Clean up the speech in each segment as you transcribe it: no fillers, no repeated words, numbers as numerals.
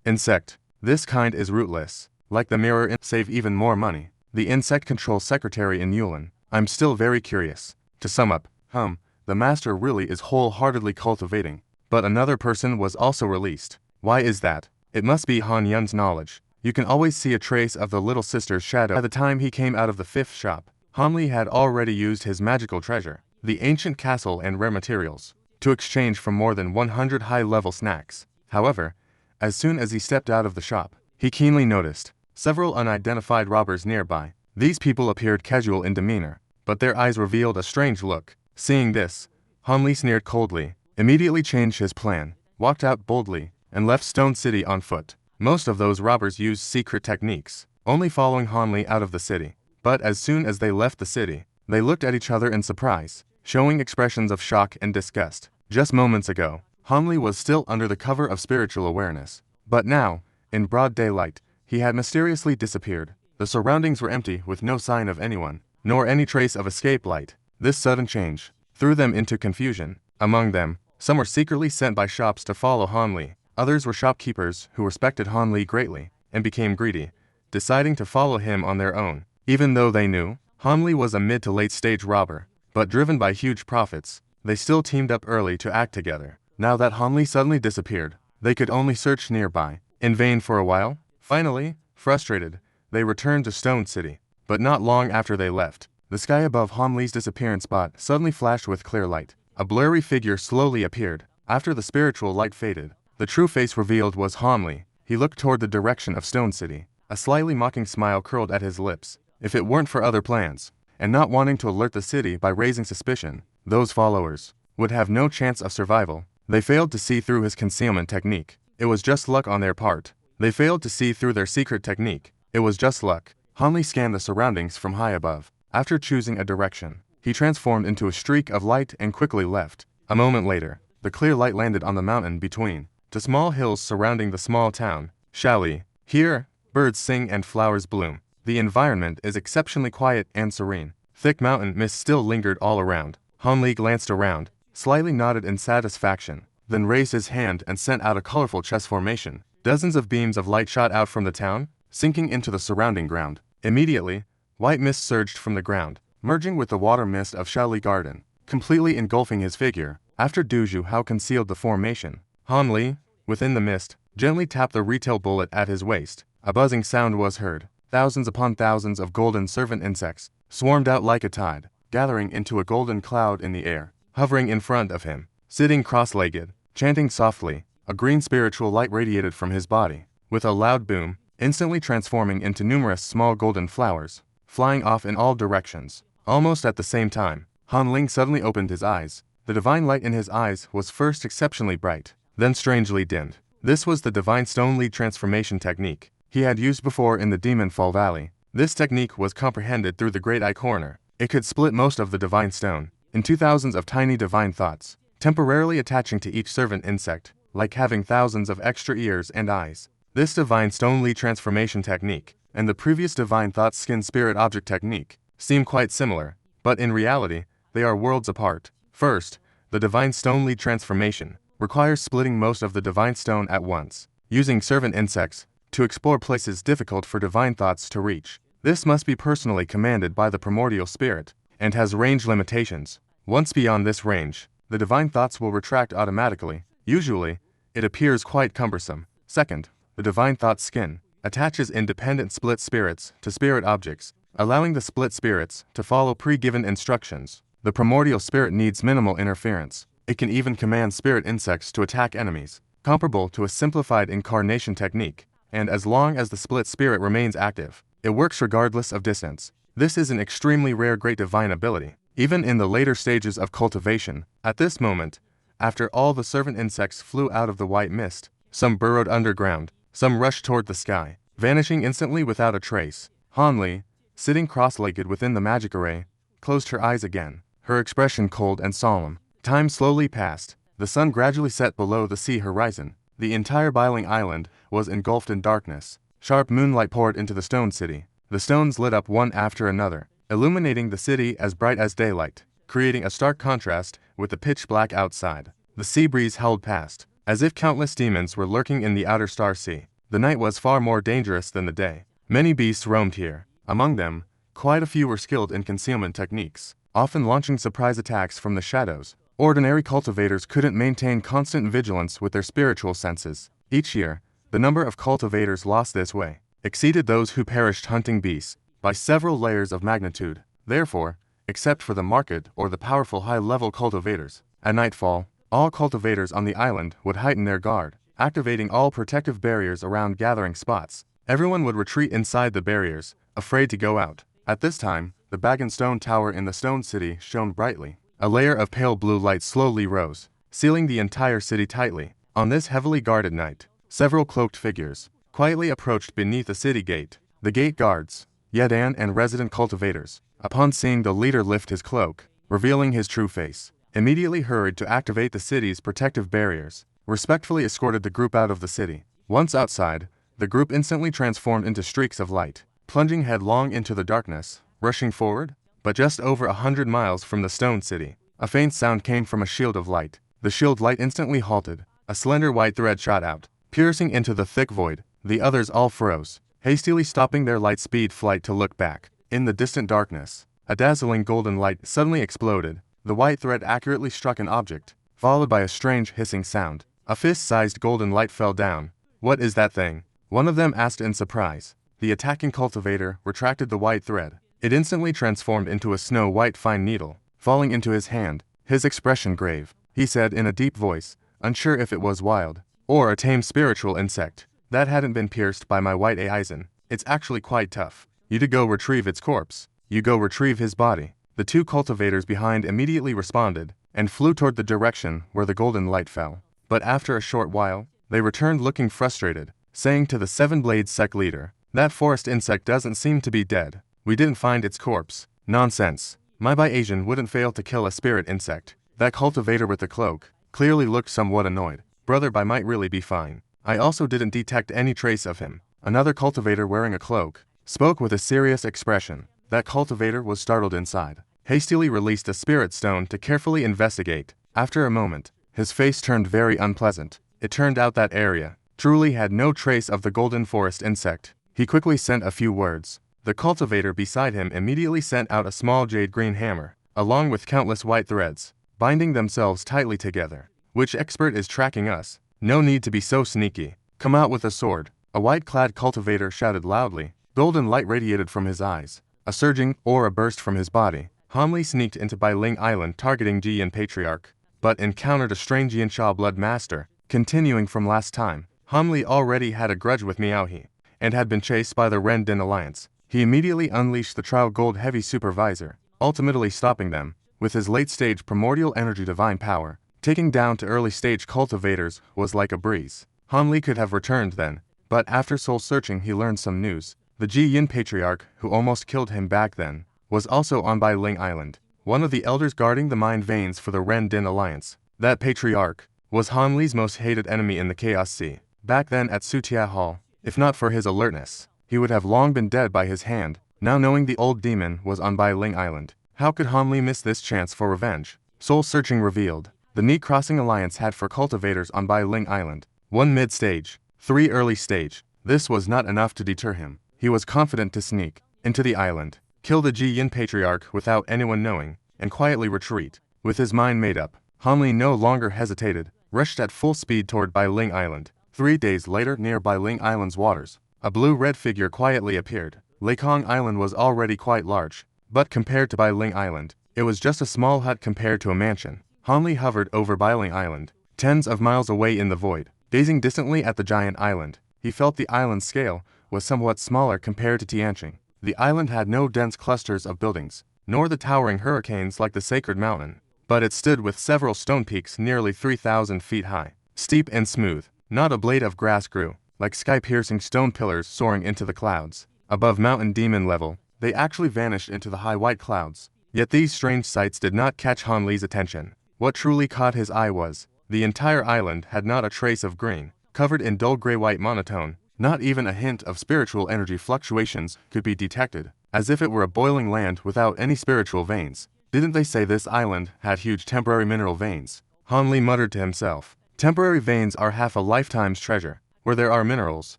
Insect. This kind is rootless. Like the mirror save even more money. The insect control secretary in Yulin. I'm still very curious. To sum up, the master really is wholeheartedly cultivating. But another person was also released. Why is that? It must be Han Yun's knowledge. You can always see a trace of the little sister's shadow. By the time he came out of the fifth shop, Han Li had already used his magical treasure, the ancient castle and rare materials, to exchange for more than 100 high-level snacks. However, as soon as he stepped out of the shop, he keenly noticed several unidentified robbers nearby. These people appeared casual in demeanor, but their eyes revealed a strange look. Seeing this, Han Li sneered coldly, immediately changed his plan, walked out boldly, and left Stone City on foot. Most of those robbers used secret techniques, only following Han Li out of the city. But as soon as they left the city, they looked at each other in surprise, showing expressions of shock and disgust. Just moments ago, Han Li was still under the cover of spiritual awareness. But now, in broad daylight, he had mysteriously disappeared. The surroundings were empty with no sign of anyone, nor any trace of escape light. This sudden change threw them into confusion. Among them, some were secretly sent by shops to follow Han Li. Others were shopkeepers who respected Han Li greatly and became greedy, deciding to follow him on their own. Even though they knew Han Li was a mid to late stage robber, but driven by huge profits, they still teamed up early to act together. Now that Han Li suddenly disappeared, they could only search nearby, in vain for a while. Finally, frustrated, they returned to Stone City. But not long after they left, the sky above Han Li's disappearance spot suddenly flashed with clear light. A blurry figure slowly appeared. After the spiritual light faded, the true face revealed was Han Li. He looked toward the direction of Stone City. A slightly mocking smile curled at his lips. If it weren't for other plans, and not wanting to alert the city by raising suspicion, those followers would have no chance of survival. They failed to see through his concealment technique. It was just luck on their part. They failed to see through their secret technique. It was just luck. Han Li scanned the surroundings from high above. After choosing a direction, he transformed into a streak of light and quickly left. A moment later, the clear light landed on the mountain between the small hills surrounding the small town, Shaoli. Here, birds sing and flowers bloom. The environment is exceptionally quiet and serene. Thick mountain mist still lingered all around. Han Li glanced around, slightly nodded in satisfaction, then raised his hand and sent out a colorful chess formation. Dozens of beams of light shot out from the town, sinking into the surrounding ground. Immediately, white mist surged from the ground, merging with the water mist of Shaoli Garden, completely engulfing his figure. After Du Zhuhao concealed the formation, Han Li, within the mist, gently tapped the retail bullet at his waist. A buzzing sound was heard. Thousands upon thousands of golden servant insects swarmed out like a tide, gathering into a golden cloud in the air. Hovering in front of him, sitting cross-legged, chanting softly, a green spiritual light radiated from his body, with a loud boom, instantly transforming into numerous small golden flowers, flying off in all directions. Almost at the same time, Han Ling suddenly opened his eyes. The divine light in his eyes was first exceptionally bright, then strangely dimmed. This was the divine stone lead transformation technique he had used before in the Demon Fall Valley. This technique was comprehended through the Great Eye Corner. It could split most of the divine stone into thousands of tiny divine thoughts, temporarily attaching to each servant insect, like having thousands of extra ears and eyes. This divine stone lead transformation technique and the previous divine thought skin spirit object technique seem quite similar, but in reality, they are worlds apart. First, the divine stone lead transformation requires splitting most of the divine stone at once, using servant insects to explore places difficult for divine thoughts to reach. This must be personally commanded by the primordial spirit, and has range limitations. Once beyond this range, the divine thoughts will retract automatically. Usually, it appears quite cumbersome. Second, the divine thought skin attaches independent split spirits to spirit objects, allowing the split spirits to follow pre-given instructions. The primordial spirit needs minimal interference. It can even command spirit insects to attack enemies, comparable to a simplified incarnation technique, and as long as the split spirit remains active, it works regardless of distance. This is an extremely rare great divine ability, even in the later stages of cultivation. At this moment, after all the servant insects flew out of the white mist, some burrowed underground, some rushed toward the sky, vanishing instantly without a trace. Han Li, sitting cross-legged within the magic array, closed her eyes again, her expression cold and solemn. Time slowly passed. The sun gradually set below the sea horizon. The entire Biling Island was engulfed in darkness. Sharp moonlight poured into the stone city. The stones lit up one after another, illuminating the city as bright as daylight, creating a stark contrast with the pitch black outside. The sea breeze howled past, as if countless demons were lurking in the outer star sea. The night was far more dangerous than the day. Many beasts roamed here. Among them, quite a few were skilled in concealment techniques, often launching surprise attacks from the shadows. Ordinary cultivators couldn't maintain constant vigilance with their spiritual senses. Each year, the number of cultivators lost this way exceeded those who perished hunting beasts by several layers of magnitude. Therefore, except for the market or the powerful high-level cultivators, at nightfall, all cultivators on the island would heighten their guard, activating all protective barriers around gathering spots. Everyone would retreat inside the barriers, afraid to go out. At this time, the Bagan Stone Tower in the Stone City shone brightly. A layer of pale blue light slowly rose, sealing the entire city tightly. On this heavily guarded night, several cloaked figures quietly approached beneath the city gate. The gate guards, Yedan and resident cultivators, upon seeing the leader lift his cloak, revealing his true face, immediately hurried to activate the city's protective barriers, respectfully escorted the group out of the city. Once outside, the group instantly transformed into streaks of light, plunging headlong into the darkness, rushing forward. But just over 100 miles from the Stone City, a faint sound came from a shield of light. The shield light instantly halted. A slender white thread shot out, piercing into the thick void. The others all froze, hastily stopping their light-speed flight to look back. In the distant darkness, a dazzling golden light suddenly exploded. The white thread accurately struck an object, followed by a strange hissing sound. A fist-sized golden light fell down. "What is that thing?" one of them asked in surprise. The attacking cultivator retracted the white thread. It instantly transformed into a snow-white fine needle, falling into his hand. His expression grave. He said in a deep voice, unsure if it was wild or a tame spiritual insect. "That hadn't been pierced by my white Aizen. It's actually quite tough. You to go retrieve its corpse. You go retrieve his body." The two cultivators behind immediately responded, and flew toward the direction where the golden light fell. But after a short while, they returned looking frustrated, saying to the Seven Blades sect leader, "That forest insect doesn't seem to be dead. We didn't find its corpse." "Nonsense. My Asian wouldn't fail to kill a spirit insect." That cultivator with the cloak clearly looked somewhat annoyed. "Brother Bai might really be fine. I also didn't detect any trace of him." Another cultivator wearing a cloak spoke with a serious expression. That cultivator was startled inside, hastily released a spirit stone to carefully investigate. After a moment, his face turned very unpleasant. It turned out that area truly had no trace of the golden forest insect. He quickly sent a few words. The cultivator beside him immediately sent out a small jade green hammer, along with countless white threads, binding themselves tightly together. "Which expert is tracking us? No need to be so sneaky. Come out with a sword." A white-clad cultivator shouted loudly. Golden light radiated from his eyes. A surging aura burst from his body. Hanli sneaked into Bailing Island targeting Jiyan Patriarch, but encountered a strange Yinsha blood master. Continuing from last time, Hanli already had a grudge with Miaohe, and had been chased by the Ren Din Alliance. He immediately unleashed the Trial Gold Heavy Supervisor, ultimately stopping them. With his late-stage primordial energy divine power, taking down to early-stage cultivators was like a breeze. Hanli could have returned then, but after soul-searching he learned some news. The Ji Yin Patriarch, who almost killed him back then, was also on Bailing Island, one of the elders guarding the mind veins for the Ren Din Alliance. That Patriarch was Hanli's most hated enemy in the Chaos Sea. Back then at Sutia Hall, if not for his alertness, he would have long been dead by his hand. Now knowing the old demon was on Bailing Island, how could Hanli miss this chance for revenge? Soul-searching revealed the Ni Crossing Alliance had for cultivators on Bailing Island 1 mid-stage, 3 early-stage. This was not enough to deter him. He was confident to sneak into the island, kill the Ji Yin Patriarch without anyone knowing, and quietly retreat. With his mind made up, Hanli no longer hesitated, rushed at full speed toward Bailing Island. 3 days later, near Bailing Island's waters, a blue-red figure quietly appeared. Lekong Island was already quite large, but compared to Bailing Island, it was just a small hut compared to a mansion. Hanli hovered over Bailing Island, tens of miles away in the void. Gazing distantly at the giant island, he felt the island's scale was somewhat smaller compared to Tianqing. The island had no dense clusters of buildings, nor the towering hurricanes like the Sacred Mountain, but it stood with several stone peaks nearly 3,000 feet high, steep and smooth. Not a blade of grass grew, like sky-piercing stone pillars soaring into the clouds. Above mountain demon level, they actually vanished into the high white clouds. Yet these strange sights did not catch Hanli's attention. What truly caught his eye was, the entire island had not a trace of green, covered in dull gray-white monotone. Not even a hint of spiritual energy fluctuations could be detected, as if it were a boiling land without any spiritual veins. Didn't they say this island had huge temporary mineral veins? Hanli muttered to himself. Temporary veins are half a lifetime's treasure. Where there are minerals,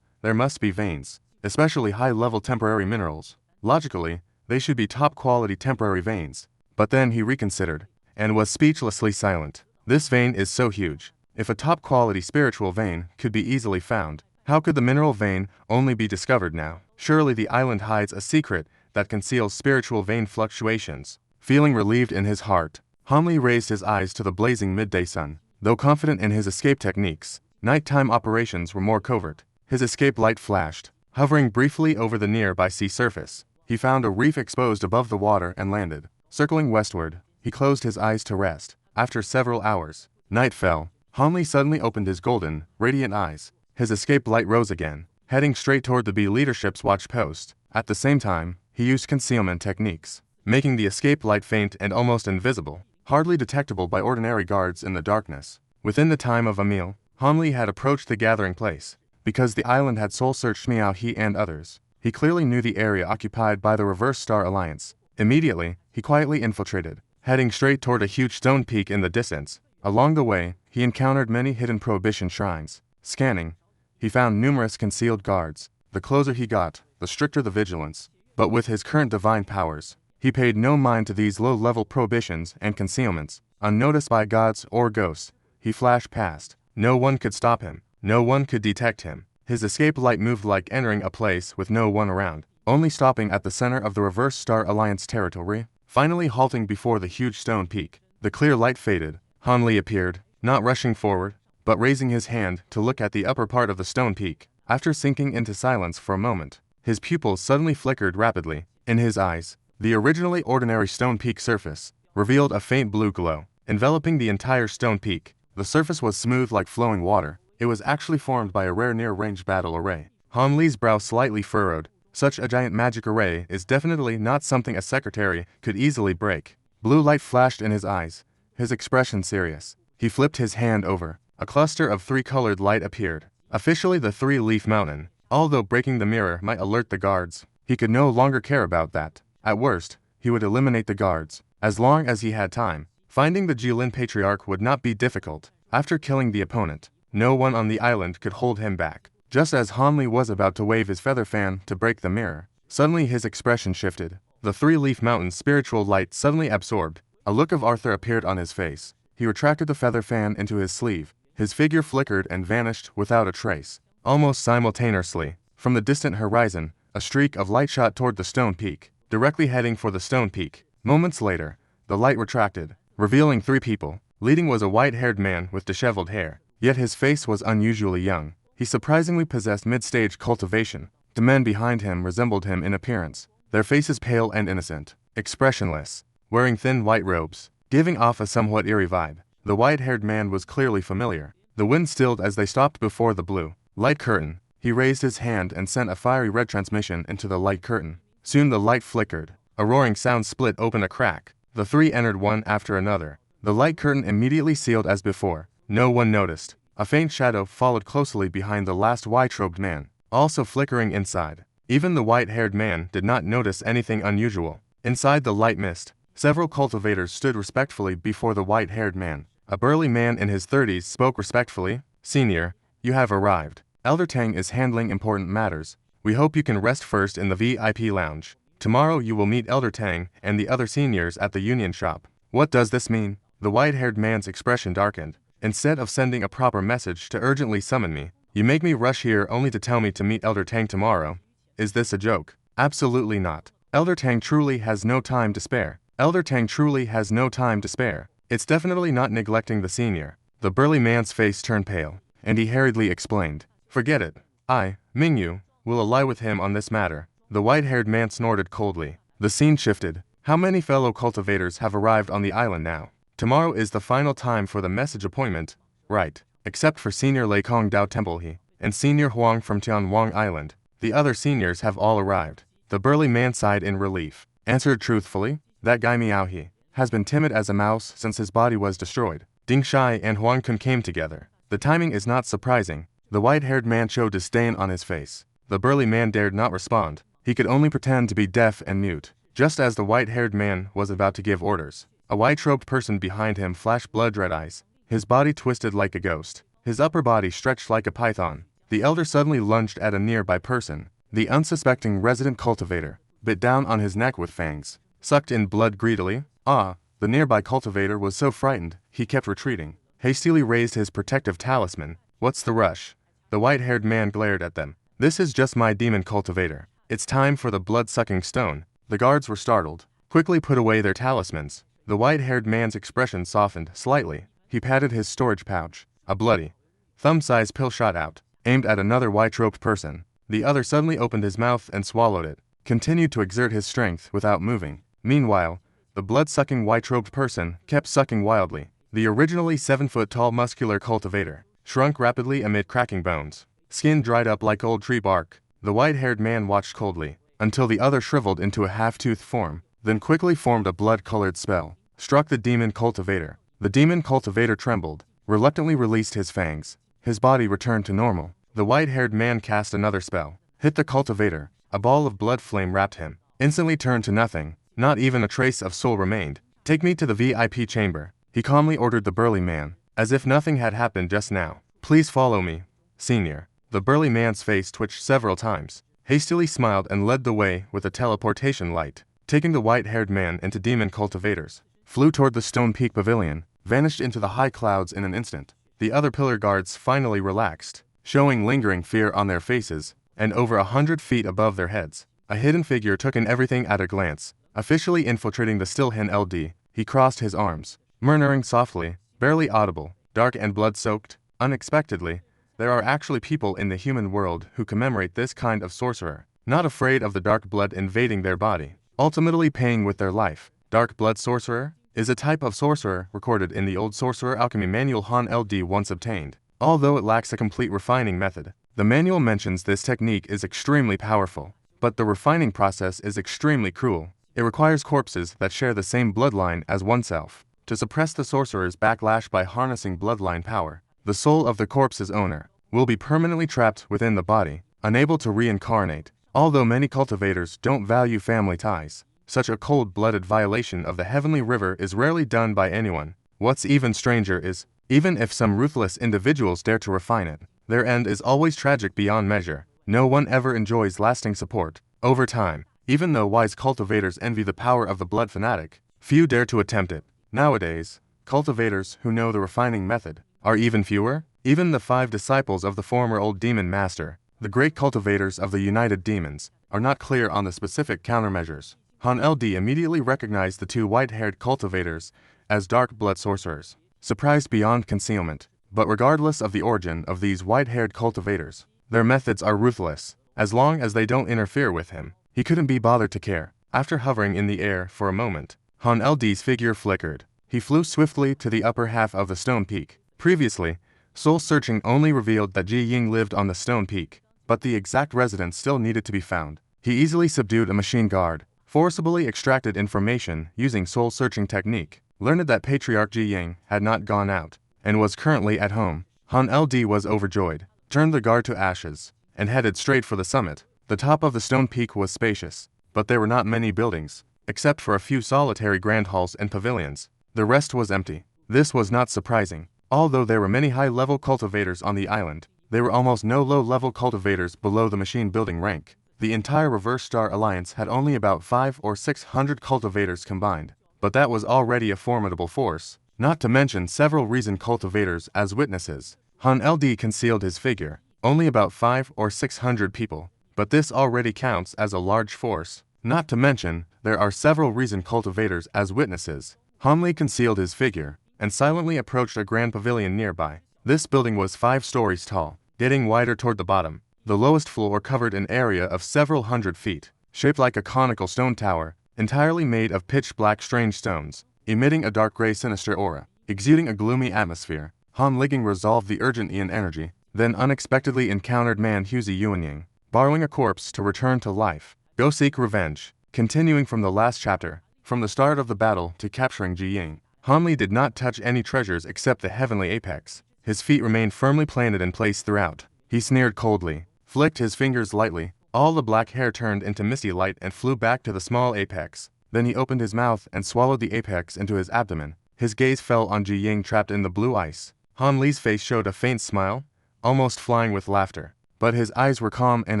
there must be veins, especially high-level temporary minerals. Logically, they should be top-quality temporary veins. But then he reconsidered, and was speechlessly silent. This vein is so huge. If a top-quality spiritual vein could be easily found, how could the mineral vein only be discovered now? Surely the island hides a secret that conceals spiritual vein fluctuations. Feeling relieved in his heart, Hanli raised his eyes to the blazing midday sun. Though confident in his escape techniques, nighttime operations were more covert. His escape light flashed, hovering briefly over the nearby sea surface. He found a reef exposed above the water and landed. Circling westward, he closed his eyes to rest. After several hours, night fell. Hanli suddenly opened his golden, radiant eyes. His escape light rose again, heading straight toward the B leadership's watch post. At the same time, he used concealment techniques, making the escape light faint and almost invisible, hardly detectable by ordinary guards in the darkness. Within the time of a meal, Hanli had approached the gathering place. Because the island had soul-searched Miao He and others, he clearly knew the area occupied by the Reverse Star Alliance. Immediately, he quietly infiltrated, heading straight toward a huge stone peak in the distance. Along the way, he encountered many hidden prohibition shrines. Scanning, he found numerous concealed guards. The closer he got, the stricter the vigilance. But with his current divine powers, he paid no mind to these low-level prohibitions and concealments. Unnoticed by gods or ghosts, he flashed past. No one could stop him. No one could detect him. His escape light moved like entering a place with no one around, only stopping at the center of the Reverse Star Alliance territory, finally halting before the huge stone peak. The clear light faded. Hanli appeared, not rushing forward, but raising his hand to look at the upper part of the stone peak. After sinking into silence for a moment, his pupils suddenly flickered rapidly. In his eyes, the originally ordinary stone peak surface revealed a faint blue glow, enveloping the entire stone peak. The surface was smooth like flowing water. It was actually formed by a rare near-range battle array. Hanli's brow slightly furrowed. Such a giant magic array is definitely not something a secretary could easily break. Blue light flashed in his eyes, his expression serious. He flipped his hand over. A cluster of three-colored light appeared. Officially the three-leaf mountain. Although breaking the mirror might alert the guards, he could no longer care about that. At worst, he would eliminate the guards, as long as he had time. Finding the Jilin Patriarch would not be difficult. After killing the opponent, no one on the island could hold him back. Just as Hanli was about to wave his feather fan to break the mirror, suddenly his expression shifted. The three-leaf mountain's spiritual light suddenly absorbed. A look of Arthur appeared on his face. He retracted the feather fan into his sleeve. His figure flickered and vanished without a trace. Almost simultaneously, from the distant horizon, a streak of light shot toward the stone peak, directly heading for the stone peak. Moments later, the light retracted, revealing three people. Leading was a white-haired man with disheveled hair. Yet his face was unusually young. He surprisingly possessed mid-stage cultivation. The men behind him resembled him in appearance, their faces pale and innocent, expressionless, wearing thin white robes, giving off a somewhat eerie vibe. The white-haired man was clearly familiar. The wind stilled as they stopped before the blue light curtain. He raised his hand and sent a fiery red transmission into the light curtain. Soon the light flickered. A roaring sound split open a crack. The three entered one after another. The light curtain immediately sealed as before. No one noticed. A faint shadow followed closely behind the last white-robed man, also flickering inside. Even the white-haired man did not notice anything unusual. Inside the light mist, several cultivators stood respectfully before the white-haired man. A burly man in his 30s spoke respectfully. "Senior, you have arrived. Elder Tang is handling important matters. We hope you can rest first in the VIP lounge. Tomorrow you will meet Elder Tang and the other seniors at the Union shop." "What does this mean?" The white-haired man's expression darkened. "Instead of sending a proper message to urgently summon me, you make me rush here only to tell me to meet Elder Tang tomorrow. Is this a joke?" "Absolutely not. Elder Tang truly has no time to spare. Elder Tang truly has no time to spare. It's definitely not neglecting the senior." The burly man's face turned pale, and he hurriedly explained. "Forget it. I, Mingyu, will ally with him on this matter." The white-haired man snorted coldly. The scene shifted. How many fellow cultivators have arrived on the island now? Tomorrow is the final time for the message appointment. Right. Except for Senior Lei Kong Dao Temple He and Senior Huang from Tianwang Island. The other seniors have all arrived. The burly man sighed in relief. Answered truthfully, "That guy Miao He has been timid as a mouse since his body was destroyed." Ding Shai and Huang Kun came together. The timing is not surprising. The white-haired man showed disdain on his face. The burly man dared not respond. He could only pretend to be deaf and mute. Just as the white-haired man was about to give orders, a white-robed person behind him flashed blood-red eyes. His body twisted like a ghost. His upper body stretched like a python. The elder suddenly lunged at a nearby person. The unsuspecting resident cultivator bit down on his neck with fangs, sucked in blood greedily. The nearby cultivator was so frightened, he kept retreating, hastily raised his protective talisman. What's the rush? The white-haired man glared at them. This is just my demon cultivator. It's time for the blood-sucking stone. The guards were startled, quickly put away their talismans. The white-haired man's expression softened slightly. He patted his storage pouch. A bloody, thumb-sized pill shot out, aimed at another white-robed person. The other suddenly opened his mouth and swallowed it, continued to exert his strength without moving. Meanwhile, the blood-sucking white-robed person kept sucking wildly. The originally 7-foot-tall muscular cultivator shrunk rapidly amid cracking bones. Skin dried up like old tree bark. The white-haired man watched coldly, until the other shriveled into a half-toothed form, then quickly formed a blood-colored spell, struck the demon cultivator. The demon cultivator trembled, reluctantly released his fangs. His body returned to normal. The white-haired man cast another spell, hit the cultivator. A ball of blood flame wrapped him, instantly turned to nothing. Not even a trace of soul remained. Take me to the VIP chamber, he calmly ordered the burly man, as if nothing had happened just now. Please follow me, senior. The burly man's face twitched several times, hastily smiled and led the way with a teleportation light, taking the white-haired man into demon cultivators. Flew toward the Stone Peak Pavilion, vanished into the high clouds in an instant. The other pillar guards finally relaxed, showing lingering fear on their faces, and over 100 feet above their heads, a hidden figure took in everything at a glance. Officially infiltrating the Stillhen LD, he crossed his arms, murmuring softly, barely audible, dark and blood-soaked. Unexpectedly, there are actually people in the human world who commemorate this kind of sorcerer, not afraid of the dark blood invading their body, ultimately paying with their life. Dark blood sorcerer is a type of sorcerer recorded in the old Sorcerer Alchemy Manual Han LD once obtained. Although it lacks a complete refining method, the manual mentions this technique is extremely powerful, but the refining process is extremely cruel. It requires corpses that share the same bloodline as oneself to suppress the sorcerer's backlash by harnessing bloodline power. The soul of the corpse's owner will be permanently trapped within the body, unable to reincarnate. Although many cultivators don't value family ties, such a cold-blooded violation of the heavenly river is rarely done by anyone. What's even stranger is, even if some ruthless individuals dare to refine it, their end is always tragic beyond measure. No one ever enjoys lasting support. Over time, even though wise cultivators envy the power of the blood fanatic, few dare to attempt it. Nowadays, cultivators who know the refining method are even fewer. Even the 5 disciples of the former old demon master, the great cultivators of the United Demons, are not clear on the specific countermeasures. Han LD immediately recognized the 2 white-haired cultivators as dark blood sorcerers, surprised beyond concealment. But regardless of the origin of these white-haired cultivators, their methods are ruthless. As long as they don't interfere with him, he couldn't be bothered to care. After hovering in the air for a moment, Han LD's figure flickered. He flew swiftly to the upper half of the stone peak. Previously, soul searching only revealed that Ji Ying lived on the stone peak, but the exact residence still needed to be found. He easily subdued a machine guard, forcibly extracted information using soul searching technique, learned that Patriarch Ji Ying had not gone out, and was currently at home. Han LD was overjoyed, turned the guard to ashes, and headed straight for the summit. The top of the stone peak was spacious, but there were not many buildings, except for a few solitary grand halls and pavilions. The rest was empty. This was not surprising. Although there were many high-level cultivators on the island, there were almost no low-level cultivators below the machine-building rank. The entire Reverse Star Alliance had only about 500 or 600 cultivators combined, but that was already a formidable force, not to mention several reasoned cultivators as witnesses. Han LD concealed his figure, only about 500 or 600 people, but this already counts as a large force. Not to mention, there are several reasoned cultivators as witnesses. Han Li concealed his figure, and silently approached a grand pavilion nearby. This building was 5 stories tall, getting wider toward the bottom. The lowest floor covered an area of several hundred feet, shaped like a conical stone tower, entirely made of pitch-black strange stones, emitting a dark gray sinister aura, exuding a gloomy atmosphere. Han Ligging resolved the urgent Ian energy, then unexpectedly encountered man Huzi Yuanying, borrowing a corpse to return to life. Go seek revenge. Continuing from the last chapter, from the start of the battle to capturing Ji Ying, Han Li did not touch any treasures except the heavenly apex. His feet remained firmly planted in place throughout. He sneered coldly, flicked his fingers lightly. All the black hair turned into misty light and flew back to the small apex. Then he opened his mouth and swallowed the apex into his abdomen. His gaze fell on Ji Ying trapped in the blue ice. Han Li's face showed a faint smile, almost flying with laughter. but his eyes were calm and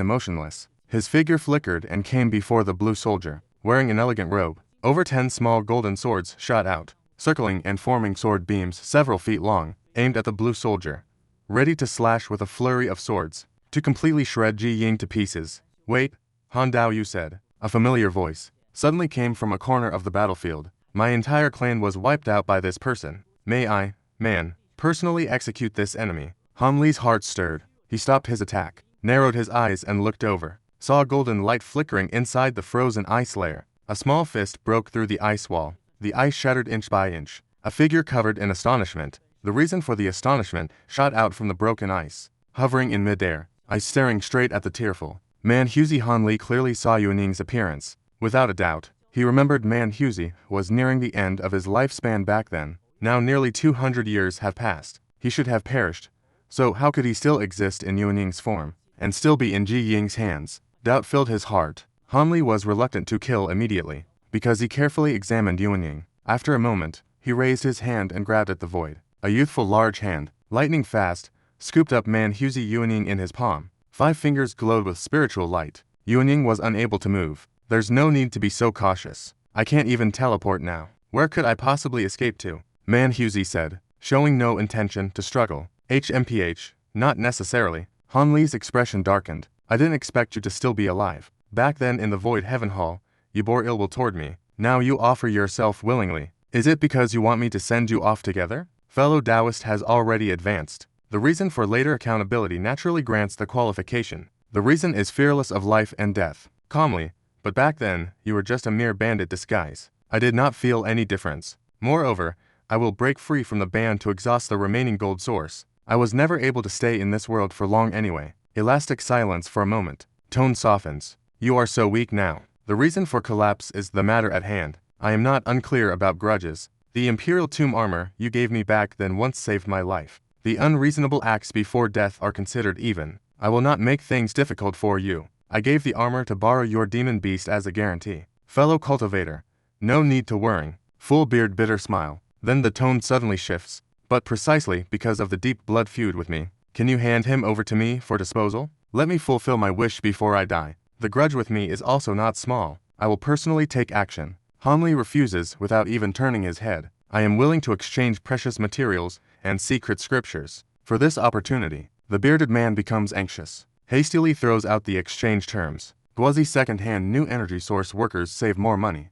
emotionless. His figure flickered and came before the blue soldier, wearing an elegant robe. Over 10 small golden swords shot out, circling and forming sword beams several feet long, aimed at the blue soldier, ready to slash with a flurry of swords, to completely shred Ji Ying to pieces. Wait, Han Dao Yu said. A familiar voice suddenly came from a corner of the battlefield. My entire clan was wiped out by this person. May I, man, personally execute this enemy? Han Li's heart stirred. He stopped his attack, narrowed his eyes and looked over, saw a golden light flickering inside the frozen ice layer. A small fist broke through the ice wall. The ice shattered inch by inch. A figure covered in astonishment. The reason for the astonishment shot out from the broken ice, hovering in midair, eyes staring straight at the tearful Man Huzi. Han Li clearly saw Yuning's appearance. Without a doubt, he remembered Man Huzi was nearing the end of his lifespan back then. Now nearly 200 years have passed. He should have perished. So how could he still exist in Yuning's form, and still be in Ji Ying's hands? Doubt filled his heart. Han Li was reluctant to kill immediately, because he carefully examined Yuanying. After a moment, he raised his hand and grabbed at the void. A youthful large hand, lightning fast, scooped up Man Huzi Yuanying in his palm. 5 fingers glowed with spiritual light. Yuanying was unable to move. There's no need to be so cautious. I can't even teleport now. Where could I possibly escape to? Man Huzi said, showing no intention to struggle. HMPH, not necessarily. Han Li's expression darkened. I didn't expect you to still be alive. Back then in the Void Heaven Hall, you bore ill will toward me. Now you offer yourself willingly. Is it because you want me to send you off together? Fellow Taoist has already advanced. The reason for later accountability naturally grants the qualification. The reason is fearless of life and death. Calmly, but back then, you were just a mere bandit disguise. I did not feel any difference. Moreover, I will break free from the band to exhaust the remaining gold source. I was never able to stay in this world for long anyway. Elastic silence for a moment. Tone softens. You are so weak now. The reason for collapse is the matter at hand. I am not unclear about grudges. The Imperial Tomb armor you gave me back then once saved my life. The unreasonable acts before death are considered even. I will not make things difficult for you. I gave the armor to borrow your demon beast as a guarantee. Fellow cultivator, no need to worry. Full beard bitter smile. Then the tone suddenly shifts. But precisely because of the deep blood feud with me, can you hand him over to me for disposal? Let me fulfill my wish before I die. The grudge with me is also not small. I will personally take action. Han Li refuses without even turning his head. I am willing to exchange precious materials and secret scriptures. For this opportunity, the bearded man becomes anxious. Hastily throws out the exchange terms. Guozi second-hand new energy source workers save more money.